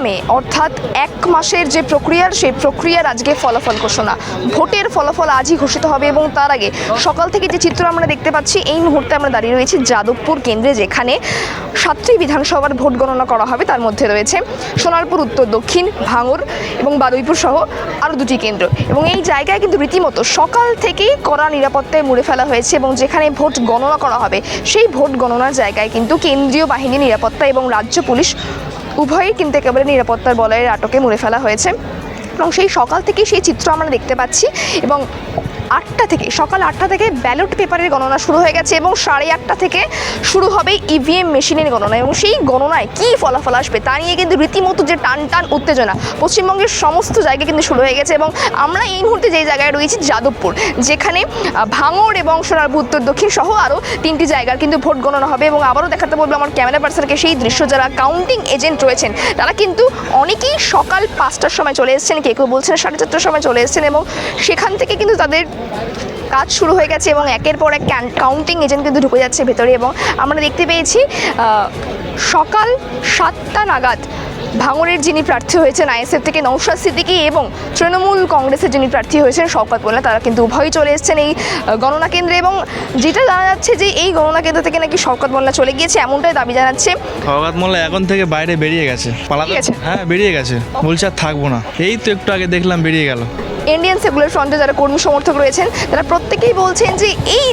মে অর্থাৎ 1 মাসের যে প্রক্রিয়ার সেই প্রক্রিয়ার আজকে ফলাফল ঘোষণা। ভোটের ফলাফল আজই ঘোষিত হবে এবং তার আগে সকাল থেকে যে চিত্র আমরা দেখতে পাচ্ছি, এই মুহূর্তে আমরা দাঁড়িয়ে রয়েছি যাদবপুর কেন্দ্রে, যেখানে 7টি বিধানসভার ভোট গণনা করা হবে। তার মধ্যে রয়েছে সোনারপুর উত্তর, দক্ষিণ, ভাঙড় এবং বারুইপুর সহ আরও 2টি কেন্দ্র। এবং এই জায়গায় কিন্তু রীতিমতো সকাল থেকেই কড়া নিরাপত্তায় মুড়ে ফেলা হয়েছে এবং যেখানে ভোট গণনা করা হবে সেই ভোট গণনার জায়গায় কিন্তু কেন্দ্রীয় বাহিনী নিরাপত্তা এবং রাজ্য পুলিশ উভয়ই কিন্তু একেবারে নিরাপত্তার বলয়ের আটকে মুড়ে ফেলা হয়েছে। এবং সেই সকাল থেকেই সেই চিত্র আমরা দেখতে পাচ্ছি এবং সকাল 8টা থেকে ব্যালট পেপারের গণনা শুরু হয়ে গেছে এবং 8:30 থেকে শুরু হবে ইভিএম মেশিনের গণনা। এবং সেই গণনায় কী ফলাফল আসবে তা নিয়ে কিন্তু রীতিমতো যে টান উত্তেজনা পশ্চিমবঙ্গের সমস্ত জায়গায় কিন্তু শুরু হয়ে গেছে। এবং আমরা এই মুহূর্তে যেই জায়গায় রয়েছি যাদবপুর, যেখানে ভাঙড় এবং সোনারপুর উত্তর, দক্ষিণ সহ আরও 3টি জায়গার কিন্তু ভোট গণনা হবে। এবং আবারও দেখাতে বলবো আমার ক্যামেরা পার্সনকে সেই দৃশ্য, যারা কাউন্টিং এজেন্ট রয়েছেন তারা কিন্তু অনেকেই সকাল 5টার সময় চলে এসেছেন, কেউ বলছেন 4:30টার সময় চলে এসেছেন এবং সেখান থেকে কিন্তু তাদের কাজ শুরু হয়ে গেছে এবং একের পর এক কাউন্টিং এজেন্ট কিন্তু ঢুকে যাচ্ছে ভেতরে। এবং আমরা দেখতে পেয়েছি সকাল 7টা নাগাদ ভাঙড়ের যিনি প্রার্থী হয়েছেন আইএসএফ থেকে নওশাদ সিদ্দিকী এবং তৃণমূল কংগ্রেসের যিনি প্রার্থী হয়েছেন শওকত মোল্লা, তারা কিন্তু উভয়ই চলে এসেছেন এই গণনা কেন্দ্রে। এবং যেটা জানা যাচ্ছে যে এই গণনা কেন্দ্র থেকে নাকি শওকত মোল্লা চলে গিয়েছে, এমনটাই দাবি জানাচ্ছে। শওকত মোল্লা এখন থেকে বাইরে বেরিয়ে গেছে, হ্যাঁ বেরিয়ে গেছে, বলছে আর থাকবো না। এই তো একটু আগে দেখলাম বেরিয়ে গেল। ইন্ডিয়ান সেকুলার ফ্রন্টে যারা কর্মী সমর্থক রয়েছেন তারা প্রত্যেকেই বলছেন যে এই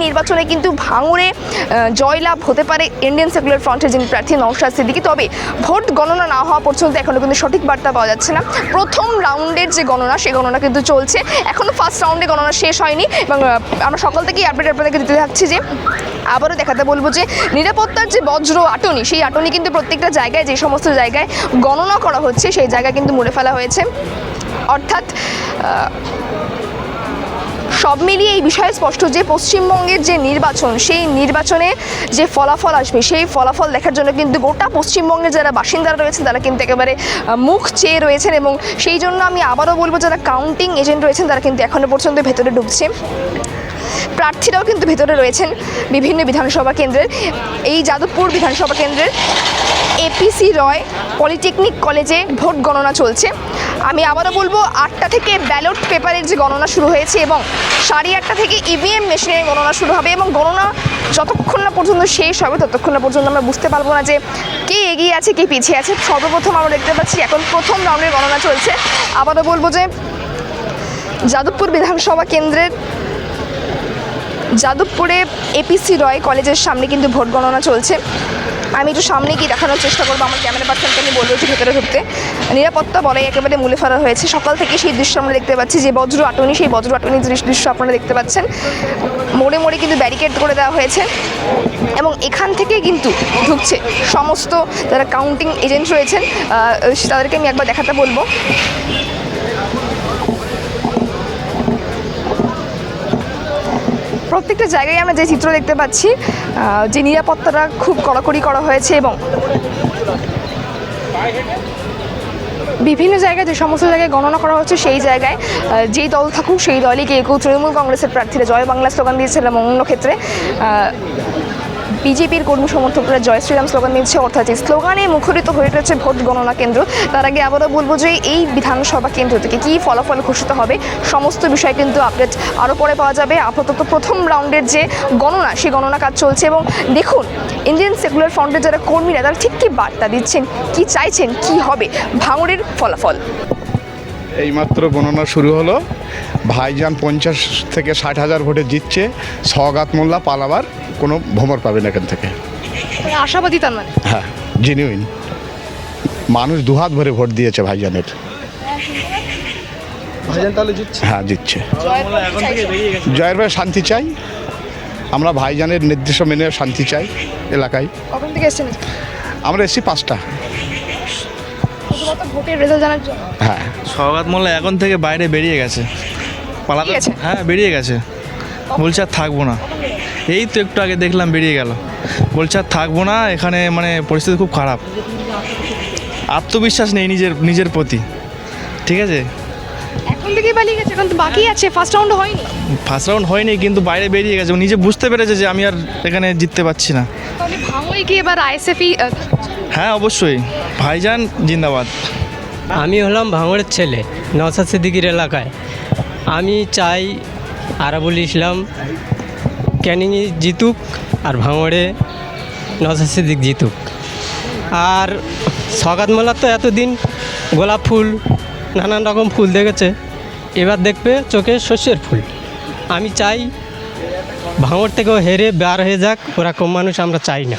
নির্বাচনে কিন্তু ভাঙড়ে জয়লাভ হতে পারে ইন্ডিয়ান সেকুলার ফ্রন্টের যিনি প্রার্থী নওশাদ সিদ্দিকী। তবে ভোট গণনা না হওয়া পর্যন্ত এখনও কিন্তু সঠিক বার্তা পাওয়া যাচ্ছে না। প্রথম রাউন্ডের যে গণনা, সেই গণনা কিন্তু চলছে, এখনও ফার্স্ট রাউন্ডে গণনা শেষ হয়নি। এবং আমরা সকাল থেকেই আপডেট আপনাদেরকে দিতে থাকছি যে আবারও দেখাতে বলবো যে নিরাপত্তার যে বজ্র আটনি, সেই আটনি কিন্তু প্রত্যেকটা জায়গায়, যে সমস্ত জায়গায় গণনা করা হচ্ছে সেই জায়গায় কিন্তু মুড়ে ফেলা হয়েছে। অর্থাৎ সব মিলিয়ে এই বিষয়ে স্পষ্ট যে পশ্চিমবঙ্গের যে নির্বাচন, সেই নির্বাচনে যে ফলাফল আসবে সেই ফলাফল দেখার জন্য কিন্তু গোটা পশ্চিমবঙ্গের যারা বাসিন্দারা রয়েছেন তারা কিন্তু একেবারে মুখ চেয়ে রয়েছেন। এবং সেই জন্য আমি আবারও বলবো, যারা কাউন্টিং এজেন্ট রয়েছেন তারা কিন্তু এখনও পর্যন্ত ভেতরে ঢুকছে। প্রার্থীরাও কিন্তু ভেতরে রয়েছেন বিভিন্ন বিধানসভা কেন্দ্রের। এই যাদবপুর বিধানসভা কেন্দ্রের এপিসি রয় পলিটেকনিক কলেজে ভোট গণনা চলছে। আমি আবারও বলবো 8টা থেকে ব্যালট পেপারের যে গণনা শুরু হয়েছে এবং 8:30 থেকে ইভিএম মেশিনের গণনা শুরু হবে। এবং গণনা যতক্ষণ না পর্যন্ত শেষ হবে ততক্ষণ না পর্যন্ত আমরা বুঝতে পারবো না যে কে এগিয়ে আছে কে পিছিয়ে আছে। সর্বপ্রথম আমরা দেখতে পাচ্ছি এখন প্রথম রাউন্ডের গণনা চলছে। আবারও বলবো যে যাদবপুর বিধানসভা কেন্দ্রের যাদবপুরে এপিসি রয় কলেজের সামনে কিন্তু ভোট গণনা চলছে। আমি একটু সামনে গিয়ে দেখানোর চেষ্টা করবো, আমার ক্যামেরা পার্সনকে আমি বলবো যে ভেতরে ঢুকতে। নিরাপত্তা বলে একেবারে মুলে ফেলা হয়েছে। সকাল থেকে সেই দৃশ্য আমরা দেখতে পাচ্ছি, যে বজ্র আটনি, সেই বজ্র আটনির দৃশ্য আপনারা দেখতে পাচ্ছেন। মোড়ে মোড়ে কিন্তু ব্যারিকেড করে দেওয়া হয়েছে এবং এখান থেকে কিন্তু ঢুকছে সমস্ত যারা কাউন্টিং এজেন্ট রয়েছেন, তাদেরকে আমি একবার দেখাতে বলবো। প্রত্যেকটা জায়গায় আমরা যে চিত্র দেখতে পাচ্ছি, যে নিরাপত্তাটা খুব কড়াকড়ি করা হয়েছে এবং বিভিন্ন জায়গায় যে সমস্ত জায়গায় গণনা করা হচ্ছে সেই জায়গায় যেই দল থাকুক সেই দলই কেউ তৃণমূল কংগ্রেসের প্রার্থীরা জয় বাংলা স্লোগান দিয়েছিল এবং অন্য ক্ষেত্রে বিজেপির কর্মী সমর্থকরা জয় শ্রীরাম স্লোগান দিচ্ছে। অর্থাৎ এই স্লোগানে মুখরিত হয়ে রয়েছে ভোট গণনা কেন্দ্র। তার আগে আবারও বলবো যে এই বিধানসভা কেন্দ্র থেকে কী ফলাফল ঘোষিত হবে সমস্ত বিষয় কিন্তু আপডেট আরও পরে পাওয়া যাবে। আপাতত প্রথম রাউন্ডের যে গণনা, সেই গণনা কাজ চলছে এবং দেখুন ইন্ডিয়ান সেকুলার ফ্রন্টের যারা কর্মীরা তারা ঠিক কী বার্তা দিচ্ছেন, কী চাইছেন, কী হবে ভাঙড়ের ফলাফল। এইমাত্র গণনা শুরু হলো। ভাইজান 50 থেকে 60,000 ভোটে জিতছে। শওকত মোল্লা পালাবার কোনো ভ্রমর পাবেন এখান থেকে। আশাবাদী তার মানে? হ্যাঁ, জেনুইন। মানুষ দুহাত ভরে ভোট দিয়েছে ভাইজানের। ভাইজান তাহলে জিতছে? হ্যাঁ জিতছে। জয়ের ভাই শান্তি চাই আমরা, ভাইজানের নির্দেশ মেনে শান্তি চাই এলাকায়। কখন থেকে এসেছেন? আমরা এসেছি 5টা। ভোটের রেজাল্ট জানার জন্য? হ্যাঁ। শওকত মোল্লা এখন থেকে বাইরে বেরিয়ে গেছে, পালাতে। হ্যাঁ বেরিয়ে গেছে, বলছে আর থাকবো না। এই তো একটু আগে দেখলাম বেরিয়ে গেল, বলছে আর থাকবো না এখানে, মানে পরিস্থিতি খুব খারাপ, আত্মবিশ্বাস নেই নিজের প্রতি। ঠিক আছে, এখন থেকে পালিয়ে গেছে, এখন তো বাকি আছে, ফার্স্ট রাউন্ড হয়নি। ফার্স্ট রাউন্ড হয়নি কিন্তু বাইরে বেরিয়ে গেছে, নিজে বুঝতে পেরেছে যে আমি আর এখানে জিততে পারছি না। তাহলে ভাঙড়ে কি এবার আইএসএফই? হ্যাঁ অবশ্যই, ভাইজান জিন্দাবাদ। আমি হলাম ভাঙড়ের ছেলে, নওশাদ সিদ্দিকীর এলাকায়। আমি চাই আরাবুল ইসলাম ক্যানিংয়ে জিতুক আর ভাঙড়ে নওশাদ সিদ্দিক জিতুক। আর সওগাত মোল্লার তো এতদিন গোলাপ ফুল নানান রকম ফুল দেখেছে, এবার দেখবে চোখে শস্যের ফুল। আমি চাই ভাঙড় থেকেও হেরে বার হয়ে যাক, ওরকম মানুষ আমরা চাই না।